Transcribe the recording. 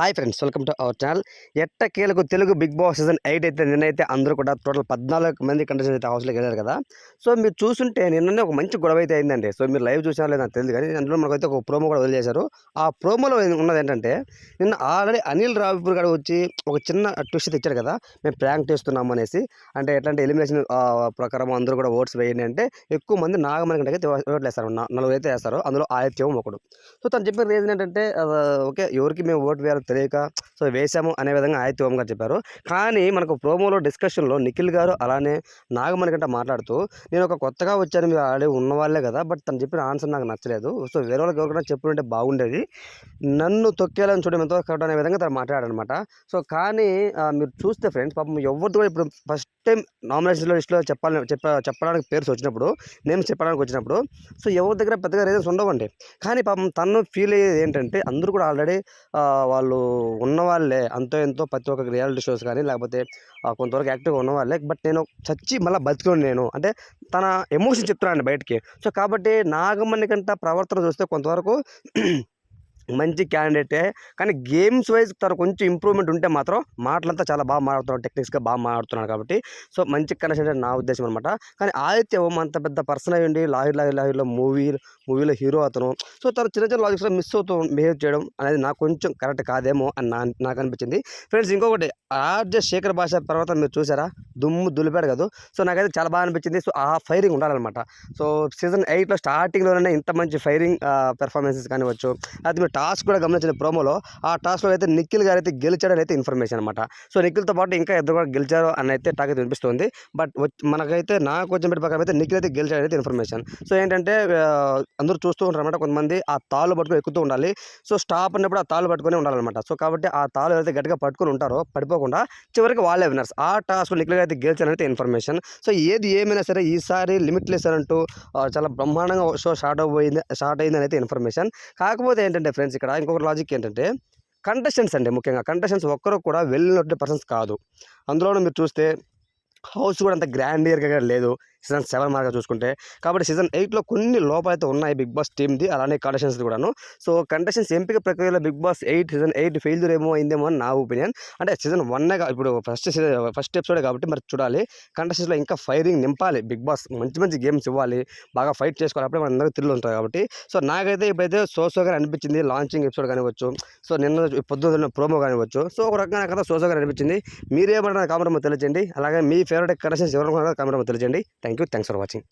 Hi friends, welcome to our channel. ఎట్టకేలకు Telugu big boss season 8 అయితే నిన్నైతే అందరూ కూడా టోటల్ 14 మంది కంటెస్టెంట్స్ అయితే హౌస్లోకి వెళ్ళారు కదా. సో మీరు చూస్తుంటే నిన్ననే ఒక మంచి గొడవ అయితే అయిందండి. సో మీరు లైవ్ చూసారో లేదో నాకు తెలియదు, కానీ అందులో మనకైతే ఒక ప్రోమో కూడా వదిలేశారు. ఆ ప్రోమోలో ఉన్నది ఏంటంటే, నిన్న ఆల్రెడీ అనిల్ రావిపూర్ గారు వచ్చి ఒక చిన్న ట్విస్ట్ తెచ్చారు కదా, మేము ప్రాంక్ చేస్తున్నాము అనేసి. అంటే ఎట్లా అంటే ఎలిమినేషన్ ప్రకారం అందరూ కూడా ఓట్స్ వేయండి అంటే ఎక్కువ మంది నాగమణి కంటే ఓట్లు వేస్తారు, 4 అయితే వేస్తారు. అందులో ఆదిత్యం ఒకడు. సో తను చెప్పిన రీజన్ ఏంటంటే, ఓకే ఎవరికి మేము ఓటు వేయాలో తెలియక సో వేసాము అనే విధంగా ఆదిత్య ఓం గారు చెప్పారు. కానీ మనకు ప్రోమోలో డిస్కషన్లో నిఖిల్ గారు అలానే నాగమణి కంటే మాట్లాడుతూ, నేను ఒక కొత్తగా వచ్చాను, మీరు ఆల్రెడీ ఉన్నవాళ్ళే కదా, బట్ తను చెప్పిన ఆన్సర్ నాకు నచ్చలేదు, సో వేరే వాళ్ళకి ఎవరికైనా చెప్పుంటే బాగుండేది, నన్ను తొక్కేయాలని చూడడం ఎంతో కరెక్ట్ అనే విధంగా తను మాట్లాడాడనమాట. సో కానీ మీరు చూస్తే ఫ్రెండ్స్, పాపం ఎవరితో కూడా ఇప్పుడు ఫస్ట్ టైం నామినేషన్లో లిస్టులో చెప్పడానికి పేర్స్ వచ్చినప్పుడు, నేమ్స్ చెప్పడానికి వచ్చినప్పుడు, సో ఎవరి దగ్గర పెద్దగా రీజన్స్ ఉండవండి. కానీ పాపం తను ఫీల్ అయ్యేది ఏంటంటే, అందరూ కూడా ఆల్రెడీ వాళ్ళు ఉన్నవాళ్ళే, అంతో ఎంతో ప్రతి ఒక్క రియాలిటీ షోస్ కానీ లేకపోతే కొంతవరకు యాక్టివ్గా ఉన్నవాళ్ళే, బట్ నేను చచ్చి మళ్ళీ బతికోండి నేను అంటే తన ఎమోషన్ చెప్తున్నాను బయటికి. సో కాబట్టి నాగమణి కంట ప్రవర్తన చూస్తే కొంతవరకు మంచి క్యాండిడేటే, కానీ గేమ్స్ వైజ్ తను కొంచెం ఇంప్రూవ్మెంట్ ఉంటే మాత్రం మాటలంతా చాలా బాగా మాట్లాడుతున్నాడు, టెక్నిక్స్గా బాగా మాట్లాడుతున్నాడు కాబట్టి సో మంచి కనెక్షన్ అంటే నా ఉద్దేశం అనమాట. కానీ ఆదిత్య ఓం అంత పెద్ద పర్సన్ అయ్యి ఉండి లాహిర్లో మూవీలో హీరో అతను, సో తను చిన్న చిన్న లాజిక్స్లో మిస్ అవుతూ బిహేవ్ చేయడం అనేది నాకు కొంచెం కరెక్ట్ కాదేమో అని నాకు అనిపించింది. ఫ్రెండ్స్ ఇంకొకటి, ఆర్జే శేఖర్ భాష తర్వాత మీరు చూసారా, దుమ్ము దులిపాడు కదా. సో నాకైతే చాలా బాగా అనిపించింది. సో ఆ ఫైరింగ్ ఉండాలన్నమాట. సో సీజన్ 8లో స్టార్టింగ్లోనే ఇంత మంచి ఫైరింగ్ పెర్ఫార్మెన్సెస్ కానివచ్చు. అది మీరు టాస్క్ కూడా గమనించిన ప్రోమోలో, ఆ టాస్క్లో అయితే నిఖిల్ గారు అయితే గెలిచాడని అయితే ఇన్ఫర్మేషన్ అనమాట. సో నిఖిల్తో పాటు ఇంకా ఇద్దరు కూడా గెలిచారు అని అయితే టాక్ అయితే వినిపిస్తుంది. బట్ మనకైతే నాకు వచ్చిన పెట్టి ప్రకారం అయితే నిఖిల్ అయితే గెలిచాడైతే ఇన్ఫర్మేషన్. సో ఏంటంటే అందరూ చూస్తూ ఉంటారు అనమాట, కొంతమంది ఆ తాళ్ళు పట్టుకొని ఎక్కుతూ ఉండాలి. సో స్టాప్ అన్నప్పుడు ఆ తాళ్ళు పట్టుకొని ఉండాలన్నమాట. సో కాబట్టి ఆ తాళ్ళు అయితే గట్టిగా పట్టుకొని ఉంటారో పడిపోకుండా చివరికి వాళ్ళే విన్నర్స్. ఆ టాస్క్ నిఖిల్ అయితే గెలిచారనైతే ఇన్ఫర్మేషన్. సో ఏది ఏమైనా సరే ఈసారి లిమిట్లెస్ అంటూ చాలా బ్రహ్మాండంగా షో స్టార్ట్ అయిందని అయితే ఇన్ఫర్మేషన్. కాకపోతే ఏంటంటే ఫ్రెండ్స్, ఇక్కడ ఇంకొక లాజిక్ ఏంటంటే, కంటెస్టెంట్స్ అండి, ముఖ్యంగా కంటెస్టెంట్స్ ఒక్కరు కూడా వెళ్ళినట్టు పర్సన్స్ కాదు. అందులోనూ మీరు చూస్తే హౌస్ కూడా అంత గ్రాండియర్గా లేదు సీజన్ 7 మార్గా చూసుకుంటే. కాబట్టి సీజన్ 8లో కొన్ని లోపాలైతే ఉన్నాయి బిగ్ బాస్ టీమ్ది, అలానే కంటెస్టెంట్స్ కూడాను. సో కంటెస్టెంట్స్ ఎంపిక ప్రక్రియలో బిగ్ బాస్ సీజన్ 8 ఫెయిల్యూర్ అయిందేమో అని నా ఒపీనియన్. అంటే సీజన్ 1 ఇప్పుడు ఫస్ట్ ఎపిసోడే కాబట్టి మరి చూడాలి. కంటెస్టెంట్స్లో ఇంకా ఫైరింగ్ నింపాలి బిగ్ బాస్, మంచి మంచి గేమ్స్ ఇవ్వాలి, బాగా ఫైట్ చేసుకోవాలి, అప్పుడే మన అందరికీ థ్రిల్ ఉంటుంది కాబట్టి. సో నాకైతే ఇప్పుడైతే సోగా అనిపించింది లాంచింగ్ ఎపిసోడ్ కానివచ్చు, సో నిన్న పొద్దున్న ప్రోమో కానివచ్చు. సో ఒక రకంగా నాకైతే సోగా అనిపించింది. మీరేమన్నా కామెంట్ తెలియజేయండి. అలాగే మీ ఫేవరెట్ కంటెస్టెంట్స్ ఎవరైనా కామెంట్ తెలియజేయండి. Thanks for watching.